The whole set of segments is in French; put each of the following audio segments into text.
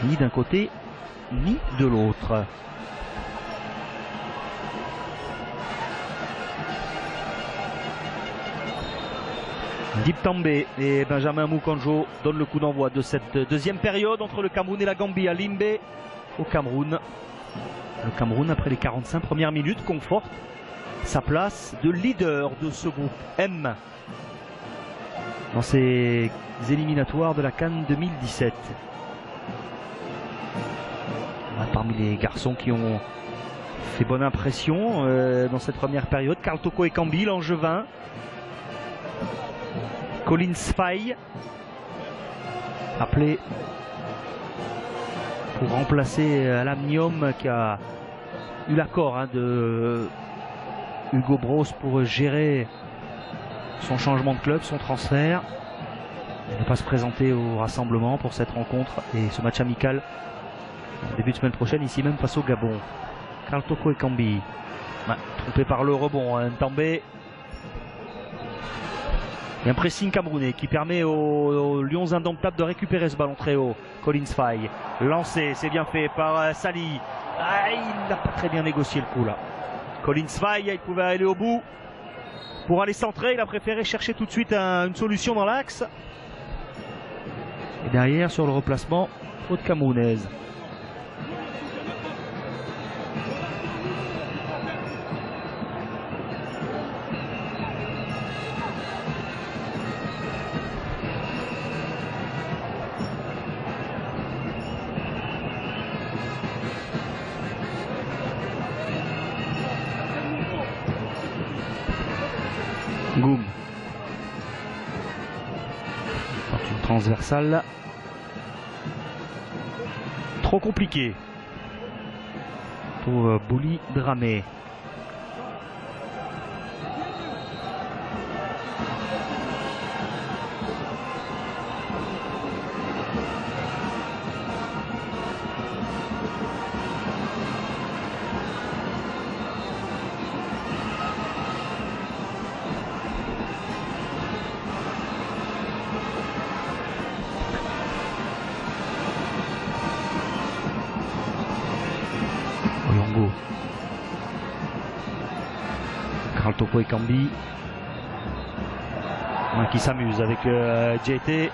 ni d'un côté ni de l'autre. Diptambe et Benjamin Mukanjo donnent le coup d'envoi de cette deuxième période entre le Cameroun et la Gambie à Limbe au Cameroun. Le Cameroun, après les 45 premières minutes, conforte sa place de leader de ce groupe M dans ces éliminatoires de la CAN 2017. Parmi les garçons qui ont fait bonne impression dans cette première période, Karl Toko Ekambi, l'Angevin. Colin Sfaye, appelé pour remplacer Alam Niom, qui a eu l'accord de Hugo Broos pour gérer son changement de club, son transfert. Il ne va pas se présenter au rassemblement pour cette rencontre et ce match amical début de semaine prochaine, ici même face au Gabon. Karl Toko Ekambi, trompé par le rebond, Ntambé. Et un pressing camerounais qui permet aux Lions indomptables de récupérer ce ballon très haut. Colin Sfaye, lancé, c'est bien fait par Sali. Il n'a pas très bien négocié le coup là. Colin Sfaye, il pouvait aller au bout pour aller centrer. Il a préféré chercher tout de suite une solution dans l'axe. Et derrière, sur le replacement, faute camerounaise. Goum. Une transversale. Trop compliqué pour Bouli Dramé. Karl Toko Ekambi qui s'amuse avec JT.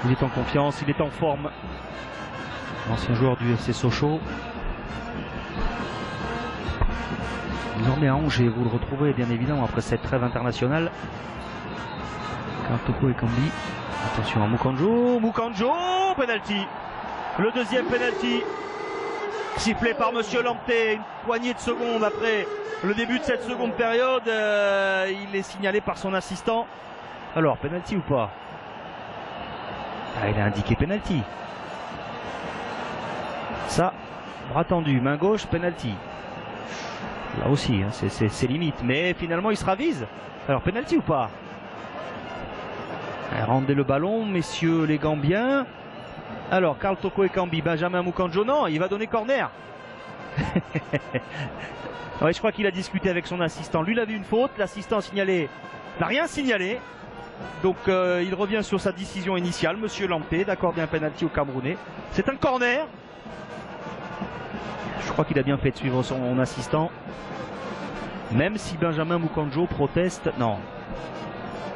Il est en confiance, il est en forme. Ancien joueur du FC Sochaux. Désormais à Angers, vous le retrouvez bien évidemment après cette trêve internationale. Karl Toko Ekambi. Attention à Mukanjo. Mukanjo, penalty. Le deuxième penalty. Sifflé par Monsieur Lamptey, une poignée de secondes après le début de cette seconde période. Il est signalé par son assistant. Alors, penalty ou pas? Il a indiqué penalty. Ça, bras tendu, main gauche, penalty. Là aussi, c'est limite. Mais finalement, il se ravise. Alors, penalty ou pas? Rendez le ballon, messieurs les Gambiens. Alors, Karl Toko Ekambi, Benjamin Mukanjo, non, il va donner corner. Ouais, je crois qu'il a discuté avec son assistant. Lui, il a vu une faute, l'assistant signalé n'a rien signalé. Donc, il revient sur sa décision initiale, Monsieur Lamptey, d'accorder un penalty au Camerounais. C'est un corner. Je crois qu'il a bien fait de suivre son assistant. Même si Benjamin Mukanjo proteste, non.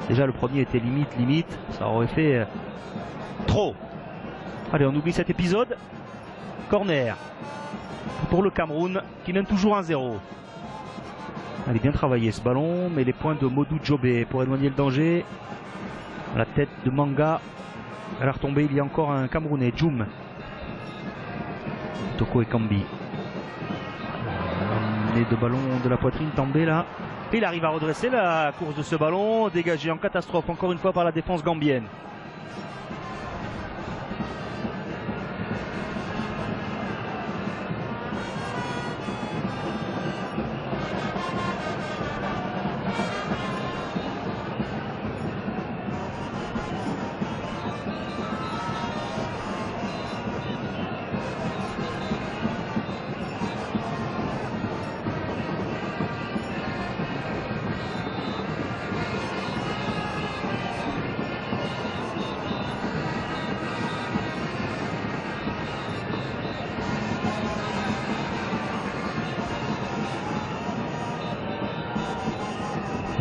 Déjà, le premier était limite, ça aurait fait trop. Allez, on oublie cet épisode. Corner pour le Cameroun qui mène toujours 1-0. Allez, bien travaillé ce ballon, mais les points de Modou Djobé pour éloigner le danger. À la tête de Manga. À la retombée, il y a encore un Camerounais, Djoum. Toko Ekambi. Les deux ballons de la poitrine tombés là. Et il arrive à redresser la course de ce ballon, dégagé en catastrophe encore une fois par la défense gambienne.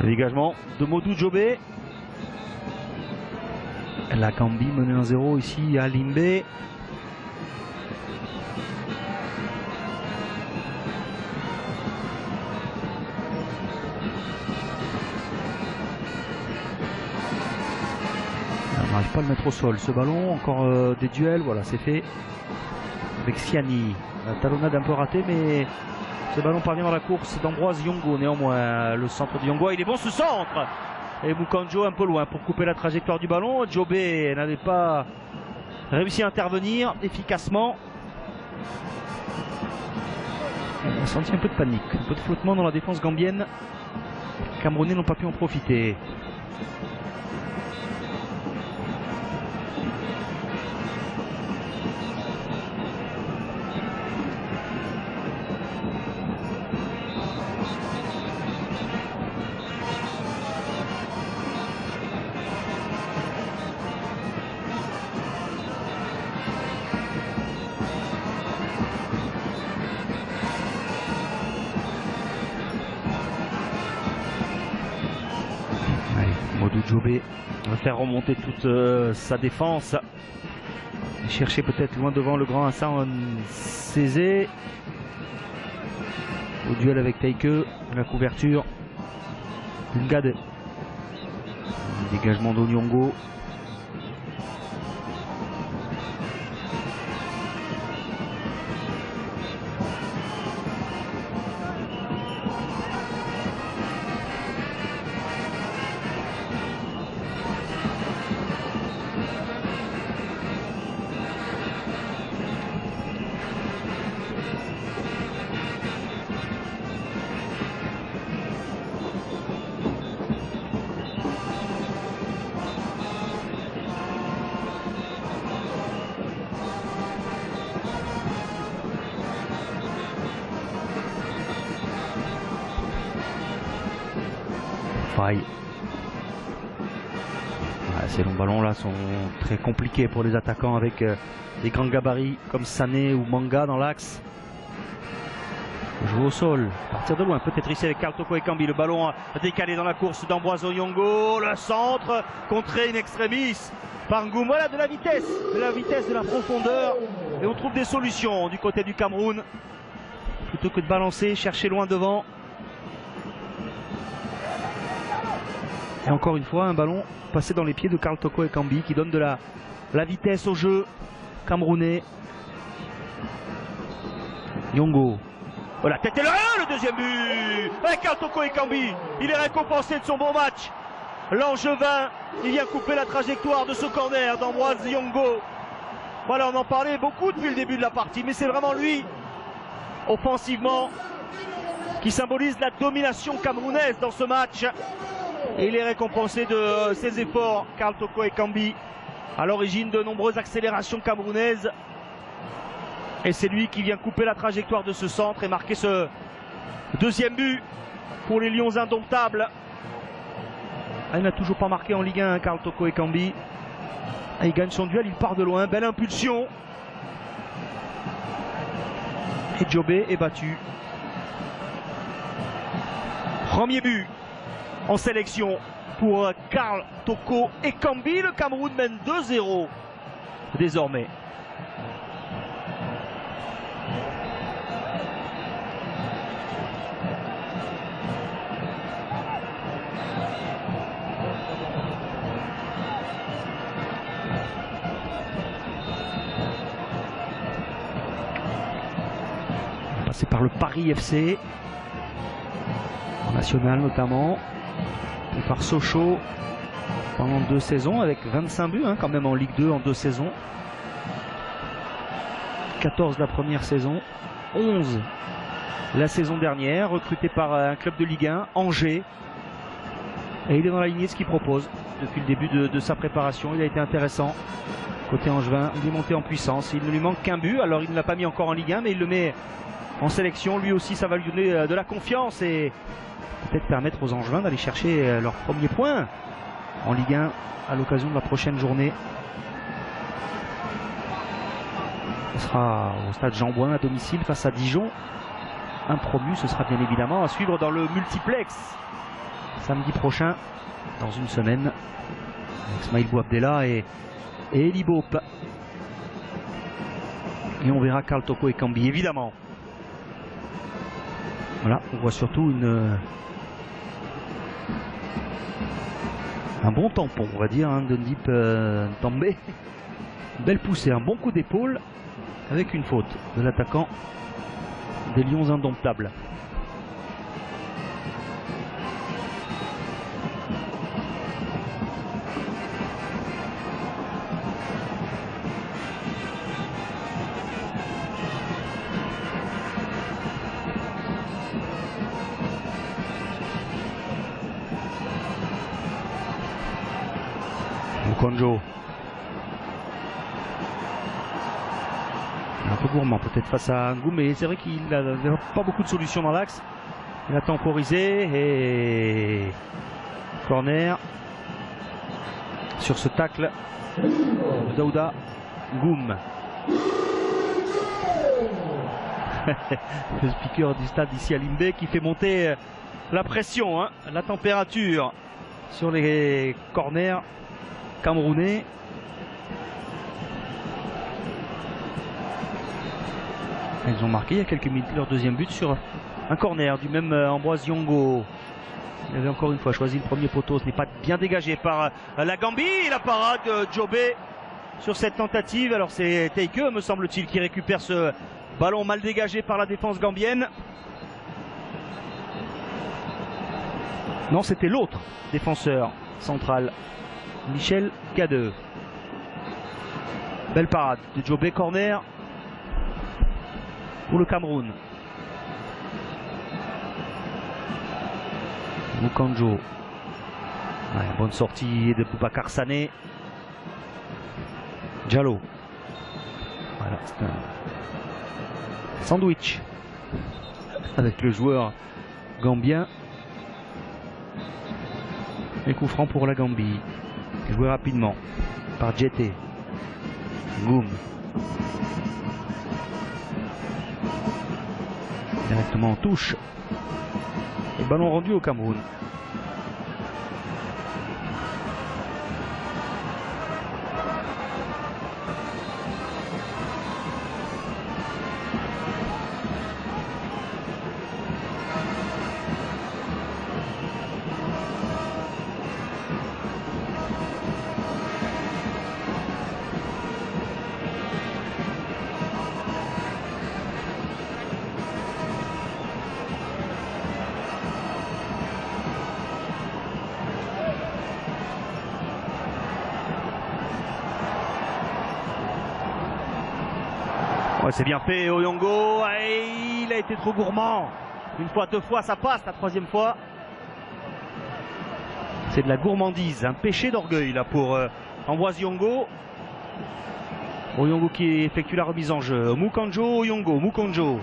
Le dégagement de Modou Djobé. La Gambie menée 1-0 ici à Limbe. On n'arrive pas à le mettre au sol ce ballon, encore des duels, voilà c'est fait avec Siani. La talonnade un peu ratée mais ce ballon parvient dans la course d'Ambroise Yongo. Néanmoins le centre de Yongo, il est bon ce centre. Et Mukanjo un peu loin pour couper la trajectoire du ballon. Djobé n'avait pas réussi à intervenir efficacement. On a senti un peu de panique, un peu de flottement dans la défense gambienne. Les Camerounais n'ont pas pu en profiter. Modou Djobé va faire remonter toute sa défense. Chercher peut-être loin devant le grand Hassan Cézé. Au duel avec Teike, la couverture. Ngade. Dégagement d'Onyongo. Ces longs ballons là sont très compliqués pour les attaquants avec des grands gabarits comme Sané ou Manga dans l'axe. Jouer au sol, partir de loin, peut-être ici avec Karl Toko Ekambi. Le ballon décalé dans la course d'Ambroise Yongo. Le centre contré in extremis par Ngoum. Voilà de la vitesse, de la profondeur. Et on trouve des solutions du côté du Cameroun. Plutôt que de balancer, chercher loin devant. Et encore une fois, un ballon passé dans les pieds de Karl Toko Ekambi qui donne de la vitesse au jeu camerounais. Yongo. Voilà, tête et le deuxième but avec Karl Toko Ekambi. Il est récompensé de son bon match. L'Angevin, il vient couper la trajectoire de ce corner d'Ambroise Yongo. Voilà, on en parlait beaucoup depuis le début de la partie, mais c'est vraiment lui, offensivement, qui symbolise la domination camerounaise dans ce match. Et il est récompensé de ses efforts, Karl Toko Ekambi, à l'origine de nombreuses accélérations camerounaises. Et c'est lui qui vient couper la trajectoire de ce centre et marquer ce deuxième but pour les Lions indomptables. Il n'a toujours pas marqué en Ligue 1, Karl Toko Ekambi. Il gagne son duel, il part de loin, belle impulsion. Et Djobé est battu. Premier but en sélection pour Karl Toko Ekambi. Le Cameroun mène 2-0 désormais. Passé par le Paris FC, en national notamment, et par Sochaux pendant 2 saisons avec 25 buts quand même en Ligue 2 en 2 saisons. 14 la première saison, 11 la saison dernière, recruté par un club de Ligue 1, Angers. Et il est dans la lignée de ce qu'il propose depuis le début de sa préparation. Il a été intéressant côté angevin, il est monté en puissance. Il ne lui manque qu'un but, alors il ne l'a pas mis encore en Ligue 1, mais il le met en sélection. Lui aussi, ça va lui donner de la confiance et peut-être permettre aux Angevins d'aller chercher leur premier point en Ligue 1 à l'occasion de la prochaine journée. Ce sera au stade Jean-Bouin à domicile face à Dijon. Un promu, ce sera bien évidemment à suivre dans le multiplex samedi prochain, dans une semaine, avec Smaïl Bouabdella et Eli Bope. Et on verra Karl Toko Ekambi, évidemment. Voilà, on voit surtout un bon tampon, on va dire, hein, de Ndip També. Belle poussée, un bon coup d'épaule avec une faute de l'attaquant des Lions indomptables. Mukonjo. Un peu gourmand peut-être face à Ngoum, mais c'est vrai qu'il n'avait pas beaucoup de solutions dans l'axe. Il a temporisé et corner sur ce tacle de Daouda Ngoum. Le speaker du stade ici à Limbé qui fait monter la pression, hein, la température sur les corners camerounais. Ils ont marqué il y a quelques minutes leur deuxième but sur un corner du même Ambroise Yongo. Il avait encore une fois choisi le premier poteau. Ce n'est pas bien dégagé par la Gambie. La parade de Djobé sur cette tentative. Alors c'est Teike, me semble-t-il, qui récupère ce ballon mal dégagé par la défense gambienne. Non, c'était l'autre défenseur central, Michel Cadeux. Belle parade de Djobé, corner pour le Cameroun. Mukonjo. Ouais, bonne sortie de Boubacar Sané. Diallo. Voilà, c'est un sandwich avec le joueur gambien. Et coup franc pour la Gambie. Joué rapidement par Djeté. Ngoum. Directement en touche. Et ballon rendu au Cameroun. Ouais, c'est bien fait Oyongo, et il a été trop gourmand. Une fois, deux fois, ça passe, la troisième fois. C'est de la gourmandise, un péché d'orgueil là pour Ambroise Yongo. Oyongo qui effectue la remise en jeu. Mukonjo, Oyongo, Mukonjo.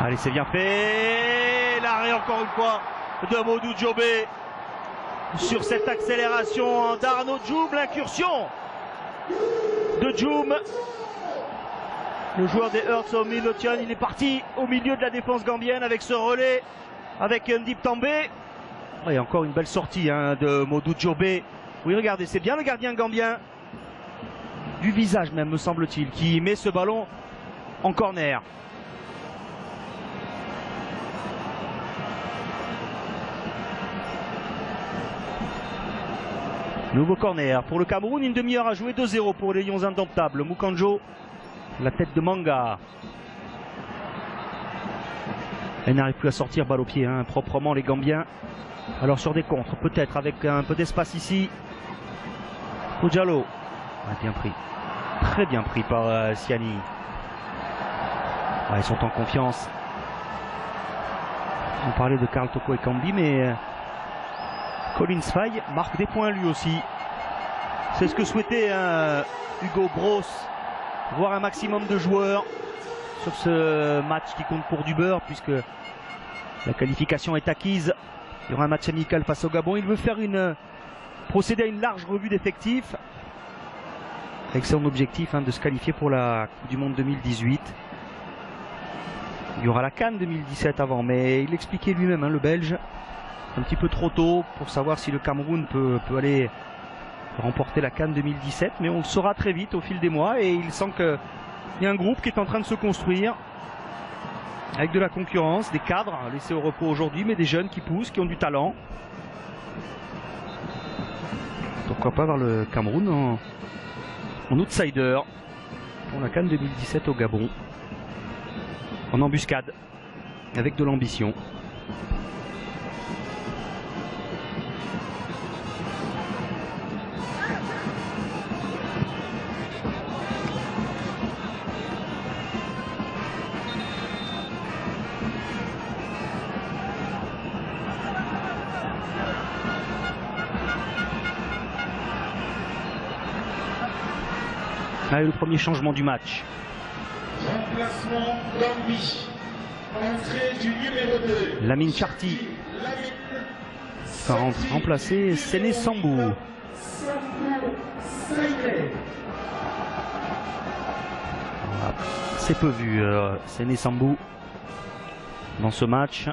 Allez, c'est bien fait. L'arrêt encore une fois de Modou Djobé. Sur cette accélération d'Arnaud Djoum, l'incursion de Djoum, le joueur des Hearts au Milotian. Il est parti au milieu de la défense gambienne avec ce relais avec Ndip També. Et encore une belle sortie, hein, de Modou Djobé. Oui, regardez, c'est bien le gardien gambien, du visage même me semble-t-il, qui met ce ballon en corner. Nouveau corner pour le Cameroun, une demi-heure à jouer, 2-0 pour les Lions indomptables. Mukonjo, la tête de Manga. Elle n'arrive plus à sortir, balle au pied, hein, proprement les Gambiens. Alors sur des contres, peut-être avec un peu d'espace ici. Pour Diallo. Bien pris. Très bien pris par Siani. Ils sont en confiance. On parlait de Karl Toko Ekambi, mais Collins Faye marque des points lui aussi. C'est ce que souhaitait Hugo Bros, voir un maximum de joueurs sur ce match qui compte pour du beurre, puisque la qualification est acquise. Il y aura un match amical face au Gabon. Il veut faire procéder à une large revue d'effectifs. avec son objectif de se qualifier pour la Coupe du Monde 2018. Il y aura la CAN 2017 avant, mais il expliquait lui-même, le Belge, un petit peu trop tôt pour savoir si le Cameroun peut aller remporter la CAN 2017, mais on le saura très vite au fil des mois, et il sent qu'il y a un groupe qui est en train de se construire avec de la concurrence, des cadres laissés au repos aujourd'hui, mais des jeunes qui poussent, qui ont du talent. Pourquoi pas voir le Cameroun en outsider pour la CAN 2017 au Gabon, en embuscade, avec de l'ambition. Allez, le premier changement du match. Remplacement Gambie. Entrée du numéro 2. Lamine Charti va remplacer Séné Sambou. C'est peu vu Séné Sambou dans ce match.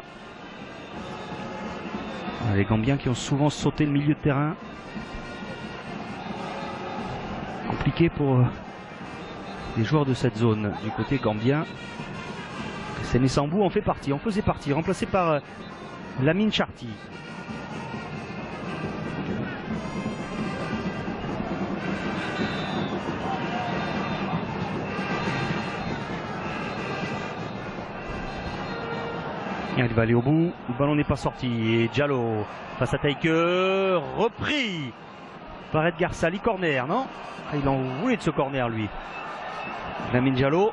Les Gambiens qui ont souvent sauté le milieu de terrain. Compliqué pour les joueurs de cette zone du côté gambien. Séné Sambou en faisait partie, remplacé par Lamine Charti. Il va aller au bout, le ballon n'est pas sorti et Diallo face à Taïke, repris par Edgar Sali, corner, non? Il en voulait de ce corner lui. Lamine Diallo.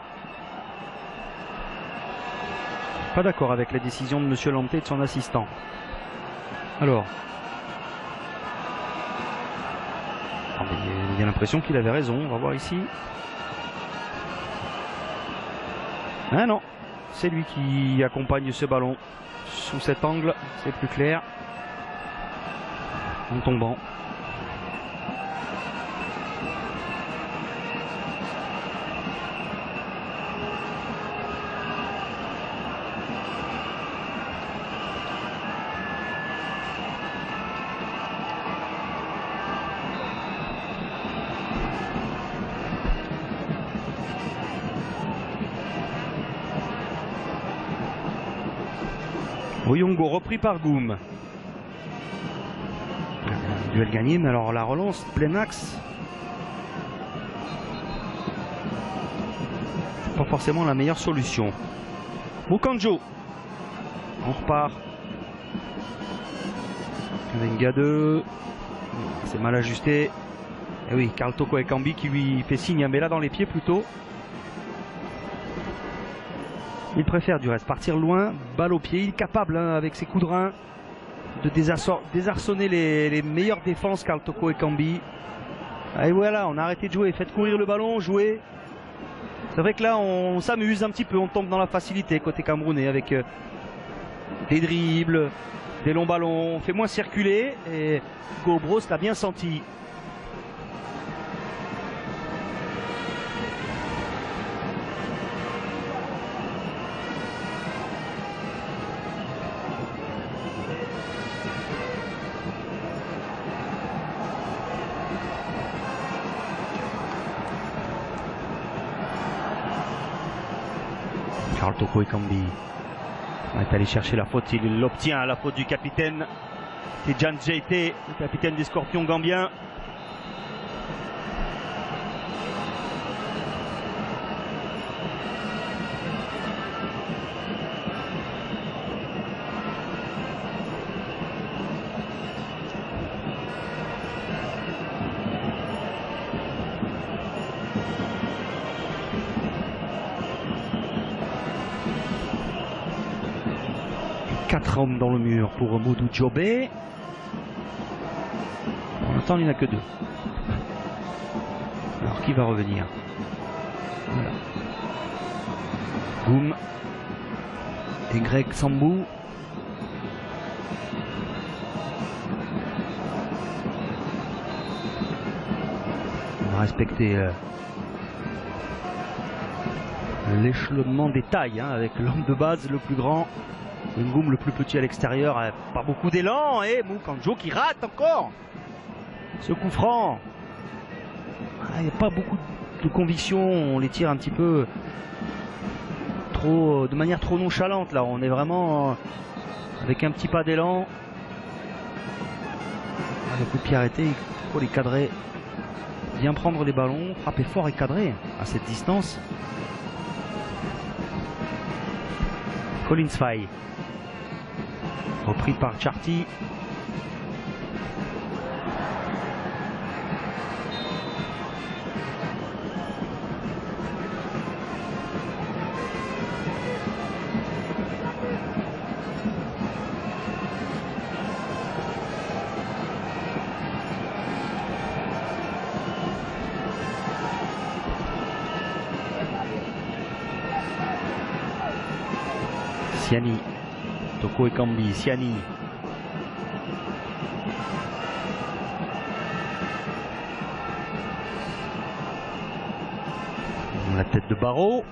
Pas d'accord avec la décision de Monsieur Lanté et de son assistant. Alors. Il y a l'impression qu'il avait raison, on va voir ici. Ah non, c'est lui qui accompagne ce ballon. Sous cet angle, c'est plus clair. En tombant. Oyongo repris par Goum. Duel gagné, mais alors la relance, plein axe. Pas forcément la meilleure solution. Mukanjo. On repart. Venga 2. C'est mal ajusté. Et oui, Karl Toko Ekambi qui lui fait signe, mais là dans les pieds plutôt. Il préfère du reste partir loin, balle au pied. Il est capable avec ses coups de rein de désarçonner les meilleures défenses, Karl Toko Ekambi. Et voilà, on a arrêté de jouer. Faites courir le ballon, jouez. C'est vrai que là on s'amuse un petit peu, on tombe dans la facilité côté camerounais avec des dribbles, des longs ballons. On fait moins circuler et Gobros l'a bien senti. Karl Toko Ekambi est allé chercher la faute, il l'obtient, la faute du capitaine Tidjane Djeité, le capitaine des Scorpions gambiens. Quatre hommes dans le mur pour Modou Djobé. Pour l'instant, il n'y en a que 2. Alors, qui va revenir? Voilà. Goum et Greg Sambou. On va respecter l'échelonnement des tailles, hein, avec l'homme de base le plus grand, Ngoum le plus petit à l'extérieur. Pas beaucoup d'élan, et Mukanjo qui rate encore ce coup franc. Il n'y a pas beaucoup de conviction, on les tire un petit peu trop, de manière trop nonchalante. Là, on est vraiment avec un petit pas d'élan. Le coup de pied arrêté, il faut les cadrer, bien prendre les ballons, frapper fort et cadrer à cette distance. Collins Faye, repris par Charty. Siani, Toko Ekambi, Siani. La tête de Barreau.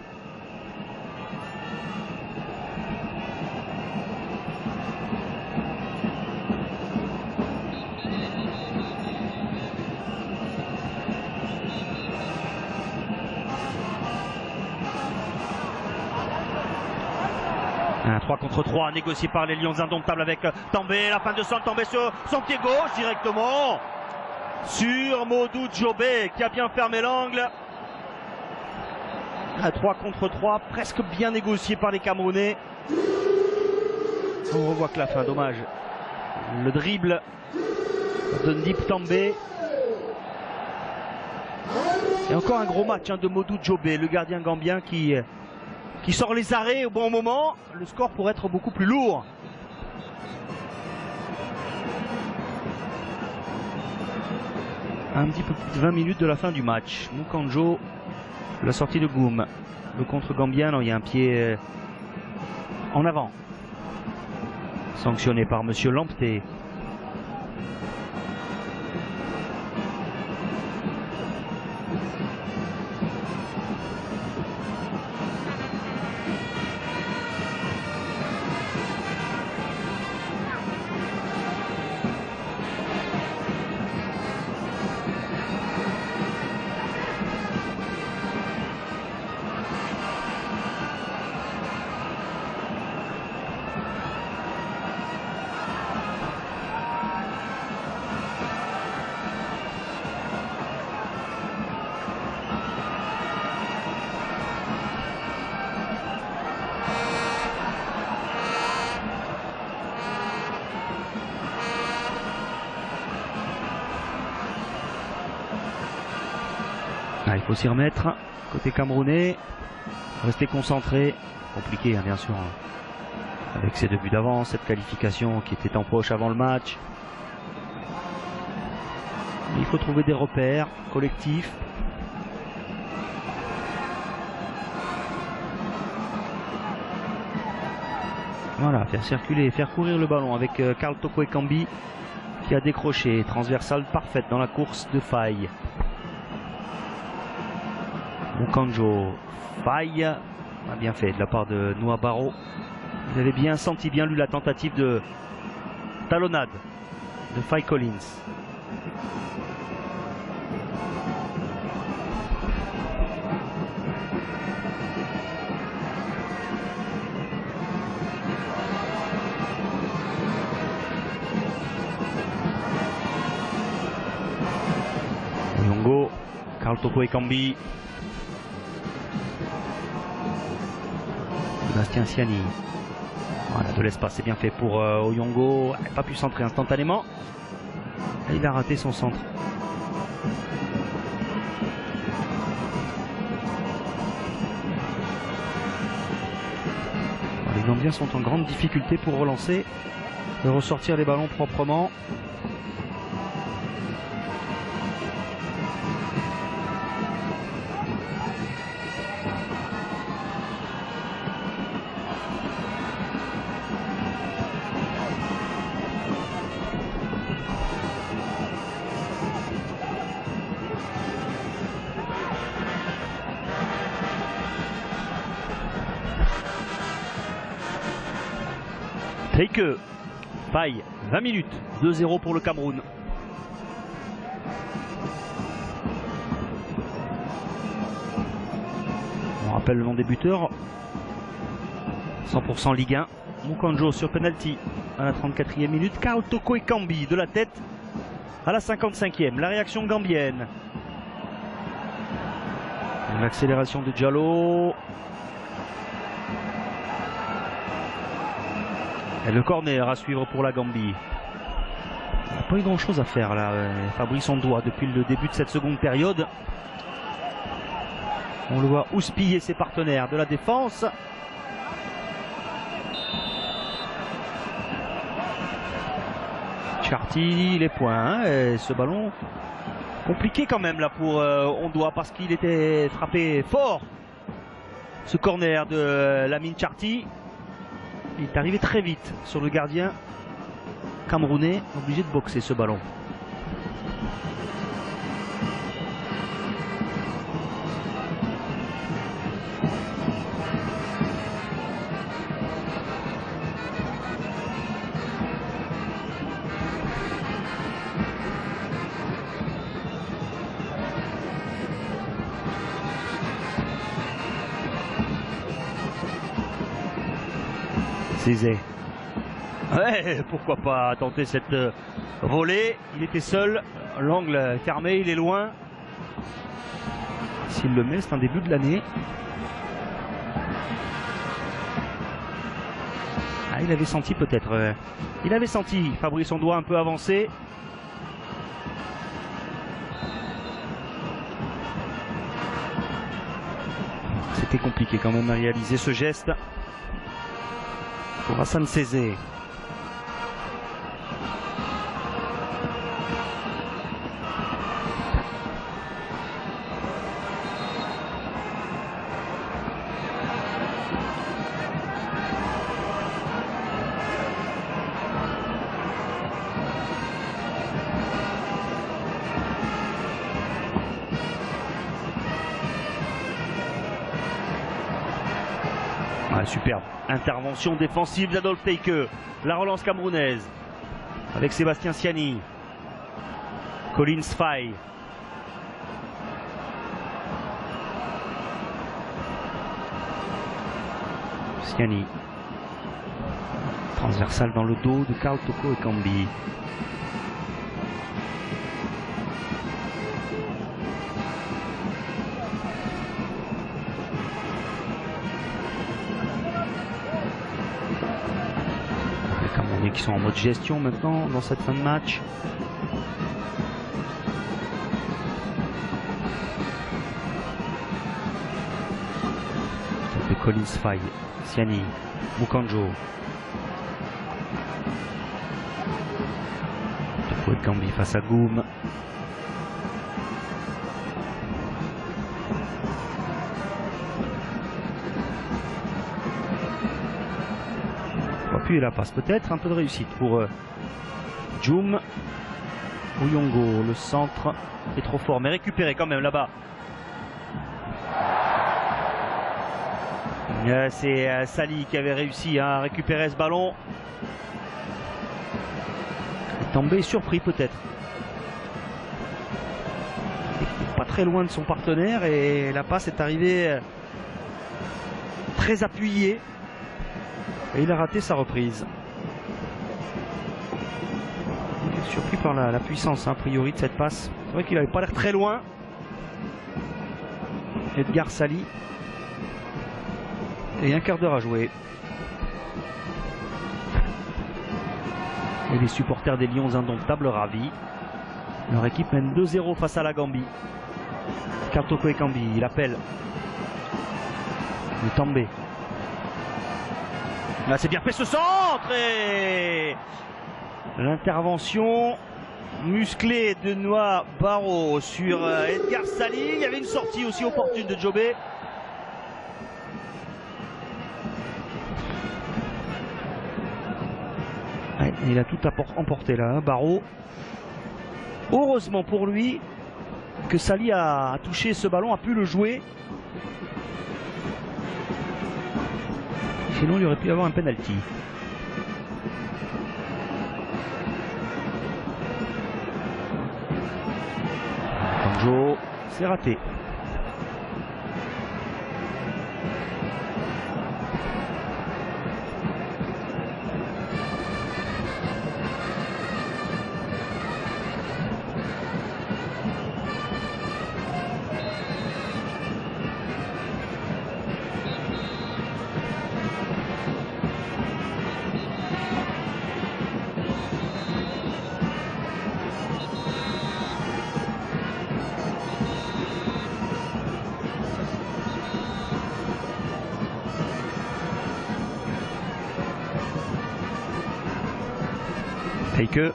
Un 3 contre 3 négocié par les Lions indomptables avec També. La fin de centre, També sur son pied gauche directement sur Modou Djobé qui a bien fermé l'angle. Un 3 contre 3 presque bien négocié par les Camerounais. On revoit que la fin, dommage. Le dribble de Ndip També. Et encore un gros match, hein, de Modou Djobé, le gardien gambien qui sort les arrêts au bon moment. Le score pourrait être beaucoup plus lourd. Un petit peu plus de 20 minutes de la fin du match. Mukanjo, la sortie de Goum. Le contre gambien, non, il y a un pied en avant. Sanctionné par Monsieur Lamptey. Il faut s'y remettre, côté camerounais, rester concentré, compliqué, hein, bien sûr, hein, avec ces 2 buts d'avance, cette qualification qui était en poche avant le match. Il faut trouver des repères collectifs. Voilà, faire circuler, faire courir le ballon avec Karl Toko Ekambi qui a décroché, transversale parfaite dans la course de Faye. Mukanjo, Faye, a bien fait de la part de Noah Barreau. Vous avez bien senti, bien lu la tentative de talonnade de Faye Collins. Oyongo, Karl Toko Ekambi. Sébastien Siani. Voilà, de l'espace, c'est bien fait pour Oyongo. Il n'a pas pu centrer instantanément. Et il a raté son centre. Les Gambiens sont en grande difficulté pour relancer et ressortir les ballons proprement. Take Faille, 20 minutes, 2-0 pour le Cameroun. On rappelle le nom des buteurs. 100% Ligue 1. Mukanjo sur penalty à la 34e minute. Karl Toko Ekambi de la tête à la 55e. La réaction gambienne. L'accélération de Diallo. Et le corner à suivre pour la Gambie. Il n'y a pas eu grand chose à faire là. Fabrice Ondoa depuis le début de cette seconde période. On le voit houspiller ses partenaires de la défense. Charty, les points. Et ce ballon compliqué quand même là pour Ondoa parce qu'il était frappé fort. Ce corner de Lamine Charty. Il est arrivé très vite sur le gardien camerounais, obligé de boxer ce ballon. Cézé. Ouais, pourquoi pas tenter cette volée. Il était seul, l'angle fermé, il est loin. S'il le met, c'est un début de l'année. Ah, il avait senti peut-être. Il avait senti Fabrice Ondoa un peu avancé. C'était compliqué quand même à réaliser ce geste. Pour Hassan Cézé. Ah, superbe intervention défensive d'Adolphe Teike. La relance camerounaise avec Sébastien Siani. Collins Faye. Siani. Transversal dans le dos de Karl Toko Ekambi. Qui sont en mode gestion maintenant dans cette fin de match. De Collins Faye, Siani, Mukanjo. Toko Ekambi face à Goum. Et la passe peut-être, un peu de réussite pour Djoum. Ouyongo, le centre est trop fort, mais récupéré quand même là-bas. C'est Sali qui avait réussi à récupérer ce ballon. Tombé surpris peut-être. Pas très loin de son partenaire et la passe est arrivée très appuyée. Et il a raté sa reprise. Il est surpris par la puissance, a priori, de cette passe. C'est vrai qu'il n'avait pas l'air très loin. Edgar Sali. Et un quart d'heure à jouer. Et les supporters des Lions indomptables ravis. Leur équipe mène 2-0 face à la Gambie. Karl Toko Ekambi, il appelle. Le També. Là, c'est bien fait ce centre et l'intervention musclée de Noah Barrow sur Edgar Sali. Il y avait une sortie aussi opportune de Djobé. Ouais, il a tout emporté là, hein, Barrow. Heureusement pour lui que Sali a touché ce ballon, a pu le jouer. Sinon, il aurait pu y avoir un penalty. Joe, c'est raté. Taike.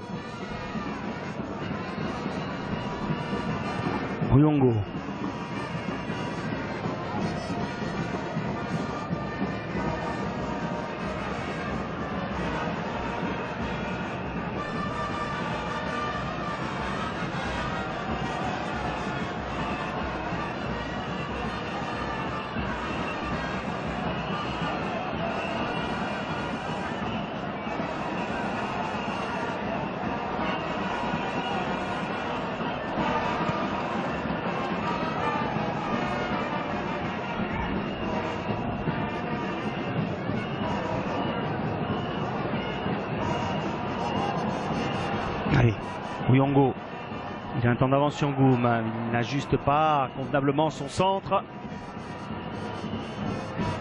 Ruyongo. Allez, Ruyongo. Il a un temps d'avance sur Goum. Il n'ajuste pas convenablement son centre.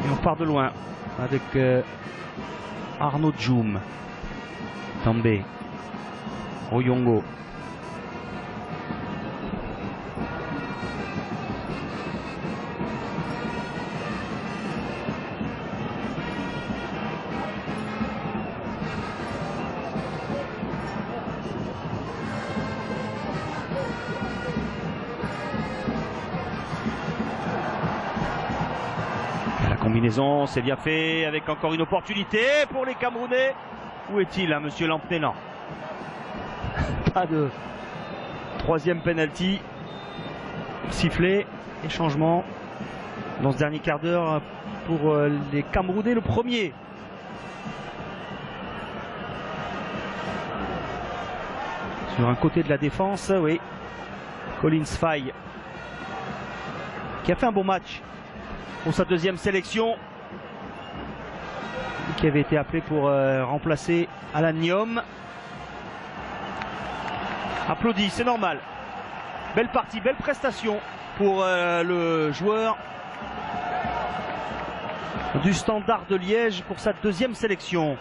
Et on part de loin avec Arnaud Djoum. També. Ruyongo. Combinaison, c'est bien fait, avec encore une opportunité pour les Camerounais. Où est-il, hein, monsieur Lampenet? Non. Pas de troisième penalty. Sifflé et changement dans ce dernier quart d'heure pour les Camerounais, le premier. Sur un côté de la défense, oui. Collins Faye, qui a fait un bon match pour sa deuxième sélection, qui avait été appelé pour remplacer Alan Nyom. Applaudi, c'est normal. Belle partie, belle prestation pour le joueur du Standard de Liège pour sa deuxième sélection.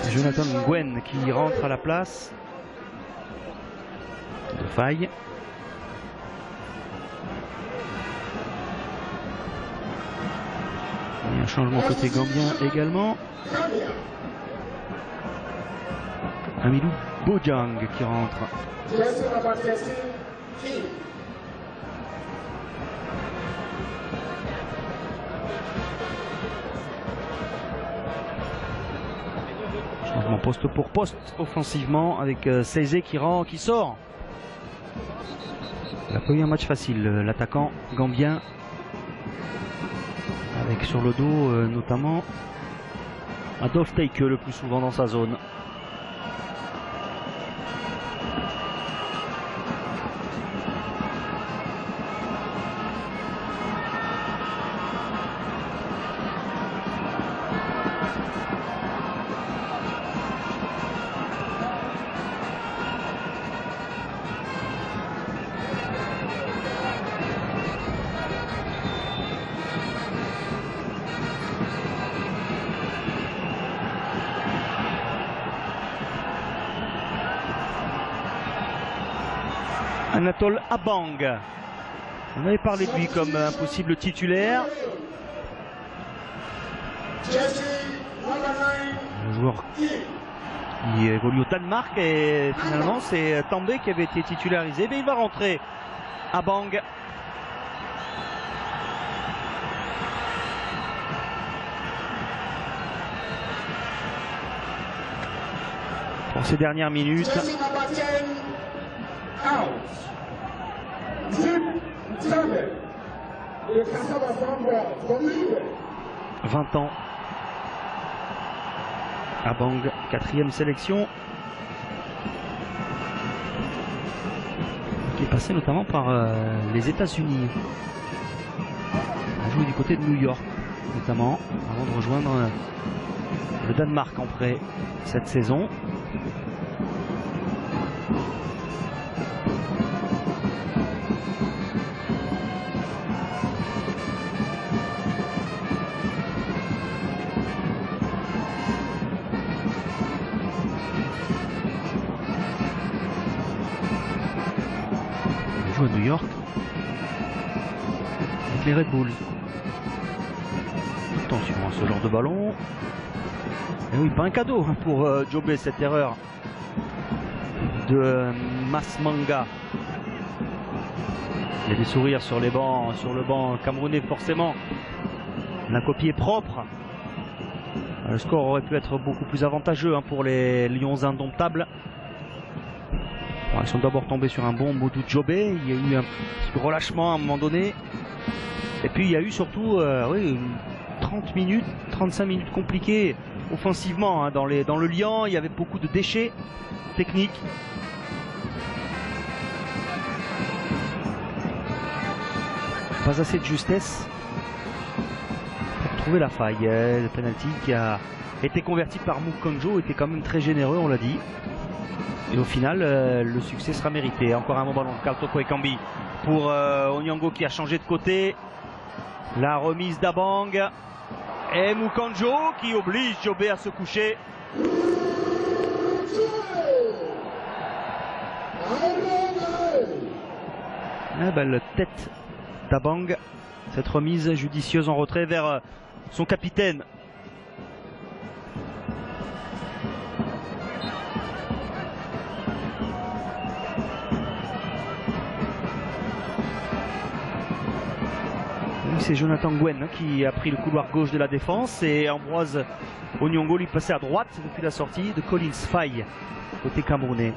Jonathan Ngwen qui rentre à la place de Faye. Et un changement côté gambien également. Amilou Bojang qui rentre. Changement poste pour poste offensivement avec Seizé qui sort. Il n'a pas eu un match facile, l'attaquant gambien, avec sur le dos notamment Adolphe Taike le plus souvent dans sa zone. Anatole Abang. On avait parlé de lui comme un possible titulaire. Un joueur qui évolue au Danemark et finalement c'est També qui avait été titularisé. Mais il va rentrer. Abang. Pour ces dernières minutes. 20 ans Abang, 4e sélection. Qui est passé notamment par les États-Unis. A joué du côté de New York, notamment, avant de rejoindre le Danemark en prêt cette saison. Il joue à New York avec les Red Bulls. Attention à ce genre de ballon. Et oui, pas un cadeau pour Djobé, cette erreur de Masmanga. Il y a des sourires sur les bancs, sur le banc camerounais forcément. La copie est propre. Le score aurait pu être beaucoup plus avantageux pour les Lions indomptables. Ils sont d'abord tombés sur un bon Modou Djobé. Il y a eu un petit relâchement à un moment donné. Et puis il y a eu surtout 30 minutes, 35 minutes compliquées offensivement dans le liant. Il y avait beaucoup de déchets techniques. Pas assez de justesse pour trouver la faille. Le penalty qui a été converti par Mukonjo était quand même très généreux, on l'a dit. Et au final, le succès sera mérité. Encore un bon ballon de Karl Toko Ekambi pour Onyango qui a changé de côté. La remise d'Abang. Et Mukonjo qui oblige Djobé à se coucher. La belle tête d'Abang. Cette remise judicieuse en retrait vers son capitaine. C'est Jonathan Gwen qui a pris le couloir gauche de la défense et Ambroise Onyango lui passait à droite depuis la sortie de Collins Faye côté camerounais.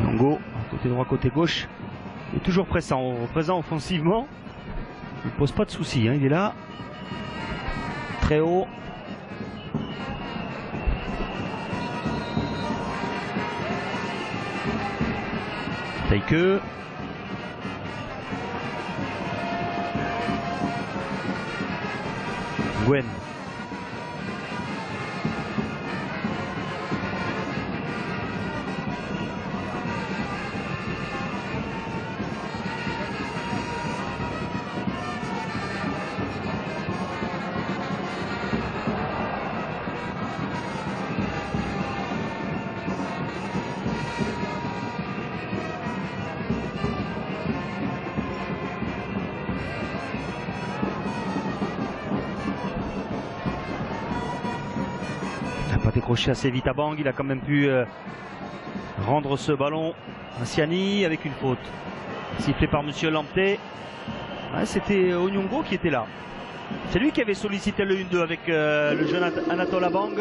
Onyango, côté droit, côté gauche, il est toujours présent offensivement. Il ne pose pas de soucis, il est là, très haut. Taike. Gwen. Décroché assez vite à Bang, il a quand même pu rendre ce ballon à Siani avec une faute sifflée par Monsieur Lamptey. Ouais, c'était Onyango qui était là. C'est lui qui avait sollicité le 1-2 avec le jeune Anatole Abang.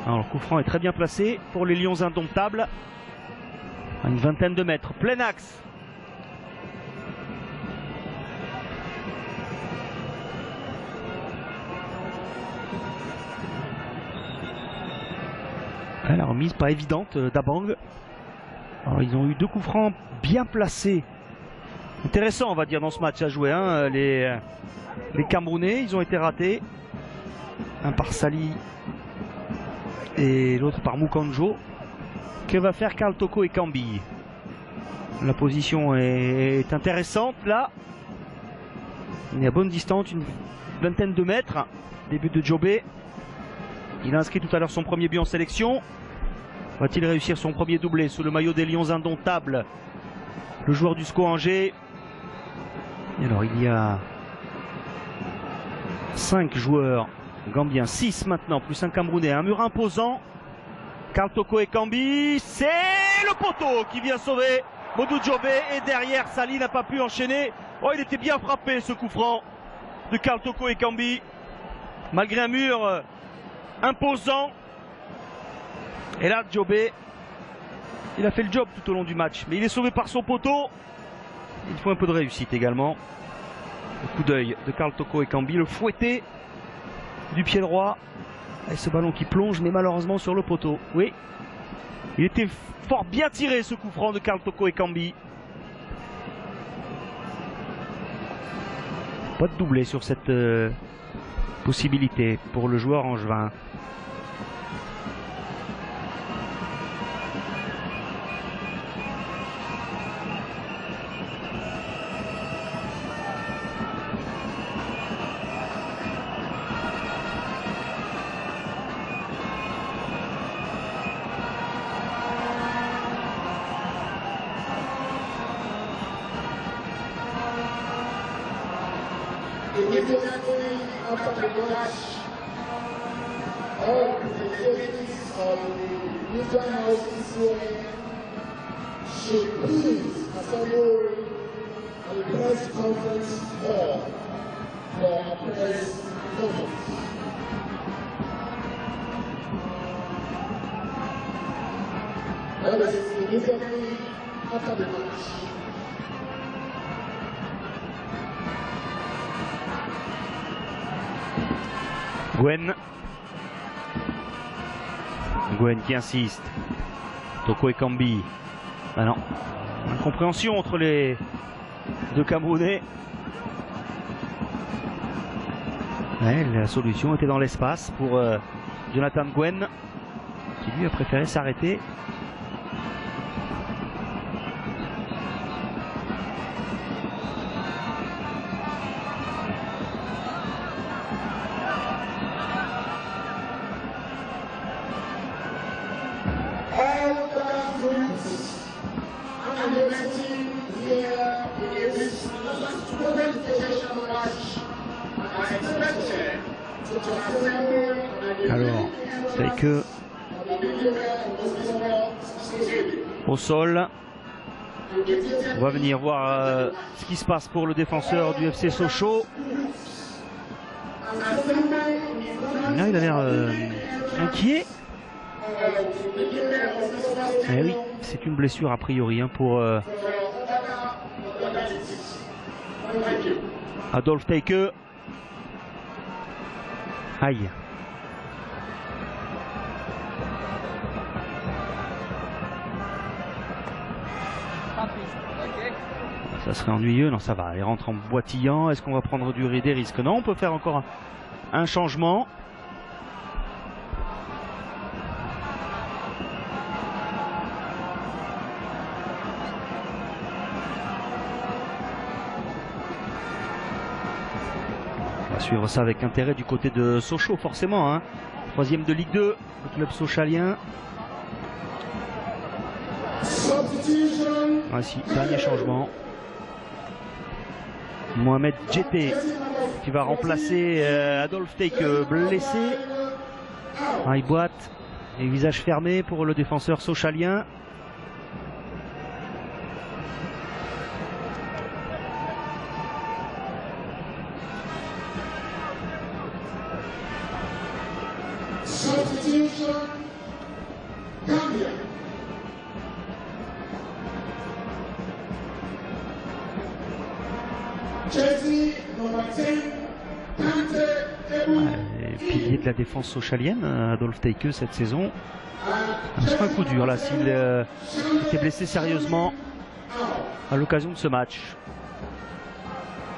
Alors, le coup franc est très bien placé pour les Lions indomptables. À une vingtaine de mètres, plein axe. La remise pas évidente d'Abang. Alors ils ont eu 2 coups francs bien placés. Intéressant on va dire dans ce match à jouer. Les Camerounais, ils ont été ratés. Un par Sali et l'autre par Mukonjo. Que va faire Karl Toko Ekambi? La position est intéressante là. Il est à bonne distance, une vingtaine de mètres. Début de Djobé. Il a inscrit tout à l'heure son premier but en sélection. Va-t-il réussir son premier doublé sous le maillot des Lions indomptables? Le joueur du SCO Angers. Et alors il y a 5 joueurs gambiens, 6 maintenant, plus un Camerounais. Un mur imposant. Karl Toko Ekambi, c'est le poteau qui vient sauver Modou Djobé. Et derrière, Sali n'a pas pu enchaîner. Oh, il était bien frappé ce coup franc de Karl Toko Ekambi. Malgré un mur imposant. Et là, Djobé, il a fait le job tout au long du match. Mais il est sauvé par son poteau. Il faut un peu de réussite également. Le coup d'œil de Karl Toko Ekambi, le fouetté du pied droit. Et ce ballon qui plonge, mais malheureusement sur le poteau. Oui, il était fort bien tiré ce coup franc de Karl Toko Ekambi. Pas de doublé sur cette possibilité pour le joueur angevin. Immediately after the match, all the authorities of the Newton House PCA should please assemble a press conference hall for a press conference. That is immediately after the match. Gwen qui insiste. Toko Ekambi. Ah non. Incompréhension entre les deux Camerounais. Ouais, la solution était dans l'espace pour Jonathan Gwen, qui lui a préféré s'arrêter. Alors, c'est que au sol, on va venir voir ce qui se passe pour le défenseur du FC Sochaux. Là, il a l'air inquiet. Eh oui, c'est une blessure a priori hein, pour Adolphe Teike. Aïe. Ça serait ennuyeux, non ça va, il rentre en boitillant, est-ce qu'on va prendre des risques? Non, on peut faire encore un changement. On va suivre ça avec intérêt du côté de Sochaux forcément, hein. 3e de Ligue 2, le club sochalien. Ainsi, dernier changement. Mohamed Djeté qui va remplacer Adolphe Teike blessé. Il boite et visage fermé pour le défenseur sochalien. Pilier de la défense sochalienne, Adolphe Teike cette saison. Ce sera un coup dur là s'il était blessé sérieusement à l'occasion de ce match.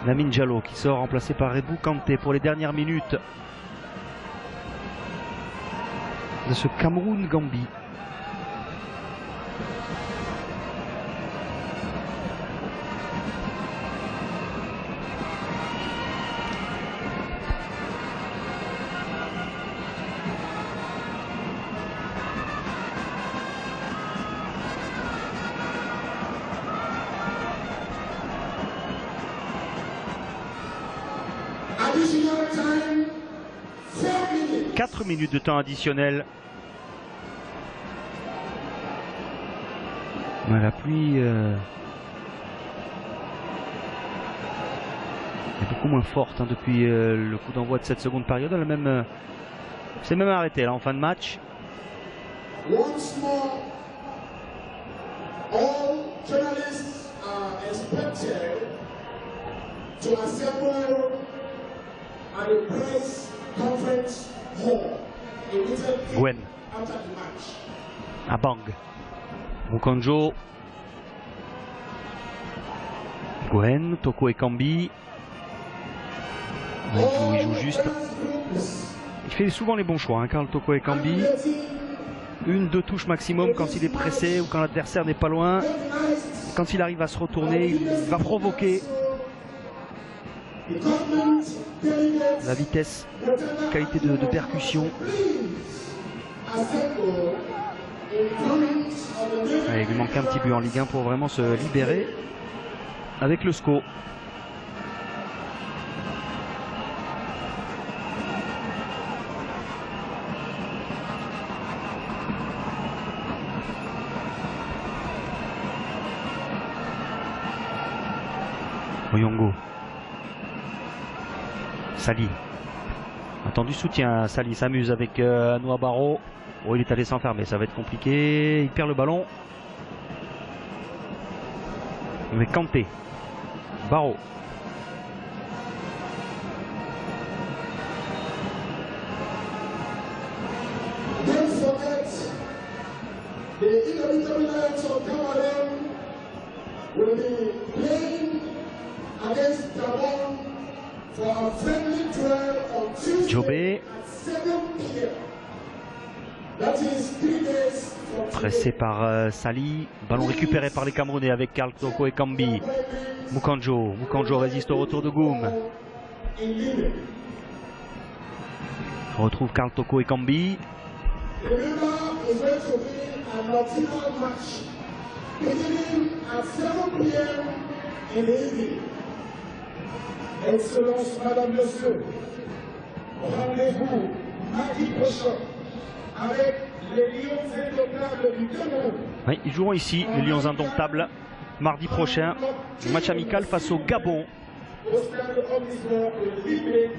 Lamine Diallo qui sort remplacé par Rebou Kanté pour les dernières minutes de ce Cameroun-Gambie. Additional time, 4 minutes. 4 minutes de temps additionnel. La pluie est beaucoup moins forte depuis le coup d'envoi de cette seconde période. Elle s'est même arrêtée là en fin de match. Once more, all journalists are expected to assemble at the press conference hall immediately Gwen after the match. à Bang. Mukanjo. Gwen, Toko Ekambi. Il joue juste. Il fait souvent les bons choix, hein, Karl Toko Ekambi. 1-2 touches maximum quand il est pressé ou quand l'adversaire n'est pas loin. Quand il arrive à se retourner, il va provoquer la vitesse, la qualité de percussion. Il lui manque un petit but en Ligue 1 pour vraiment se libérer avec le SCO. Oyongo. Sali. Attendu soutien. Sali s'amuse avec Anoa Barro. Oh, il est allé s'enfermer, ça va être compliqué. Il perd le ballon. Mais Kanté. Barro. Don't forget the inhabitants of Cameroon will be playing against Gabon for a friendly duel on Tuesday Jobé. at 7 p.m. That is 3 days from Pressé par Sali. Ballon récupéré par les Camerounais avec Karl Toko Ekambi. Mukanjo. Mukanjo résiste au retour de Goum. in Lille. On retrouve Karl Toko Ekambi. Remember, it's going to be a nocturnal match beginning at 7 p.m. in the evening. Excellence, Madame, Monsieur, rendez-vous mardi prochain avec les Lions indomptables du Cameroun. Oui, ils joueront ici, les Lions indomptables, mardi prochain. Un match amical face au Gabon. Au stade omnisport de Libé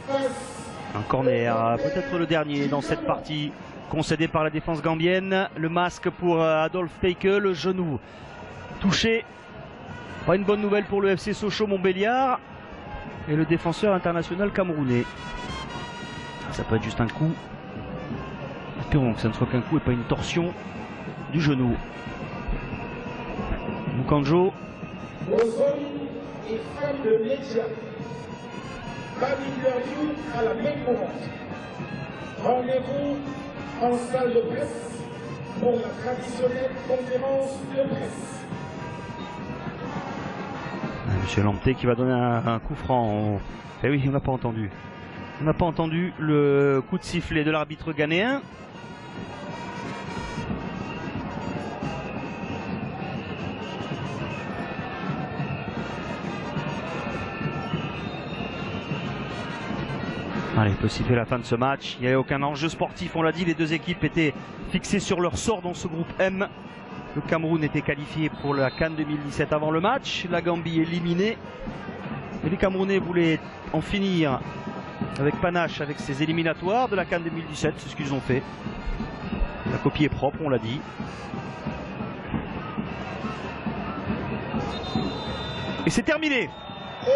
face Un corner, peut-être le dernier dans cette partie, concédé par la défense gambienne. Le masque pour Adolphe Teike, le genou touché. Pas une bonne nouvelle pour le FC Sochaux-Montbéliard et le défenseur international camerounais. Ça peut être juste un coup. Espérons que ça ne soit qu'un coup et pas une torsion du genou. Mukanjo. aux hommes et femmes de médias. Pas d'interview à la même moment. Rendez-vous en salle de presse pour la traditionnelle conférence de presse. Monsieur Lamptey qui va donner un coup franc. Eh oui, on n'a pas entendu. On n'a pas entendu le coup de sifflet de l'arbitre ghanéen. Allez, il peut siffler la fin de ce match. Il n'y a aucun enjeu sportif, on l'a dit. Les deux équipes étaient fixées sur leur sort dans ce groupe M. Le Cameroun était qualifié pour la CAN 2017 avant le match. La Gambie éliminée. Et les Camerounais voulaient en finir avec panache avec ces éliminatoires de la CAN 2017. C'est ce qu'ils ont fait. La copie est propre, on l'a dit. Et c'est terminé.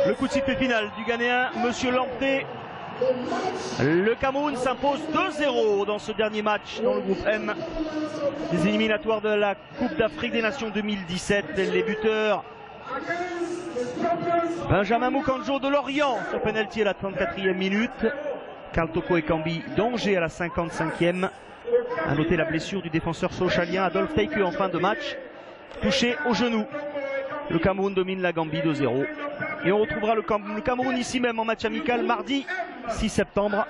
Le coup de sifflet final du Ghanéen, Monsieur Lamptey. Le Cameroun s'impose 2-0 dans ce dernier match dans le groupe M des éliminatoires de la Coupe d'Afrique des Nations 2017. Les buteurs: Benjamin Mukanjo de Lorient sur penalty à la 34e minute, Karl Toko Ekambi d'Angers à la 55e. À noter la blessure du défenseur sochalien Adolphe Teike en fin de match, touché au genou. Le Cameroun domine la Gambie 2-0. Et on retrouvera le Cameroun ici même en match amical mardi 6 septembre.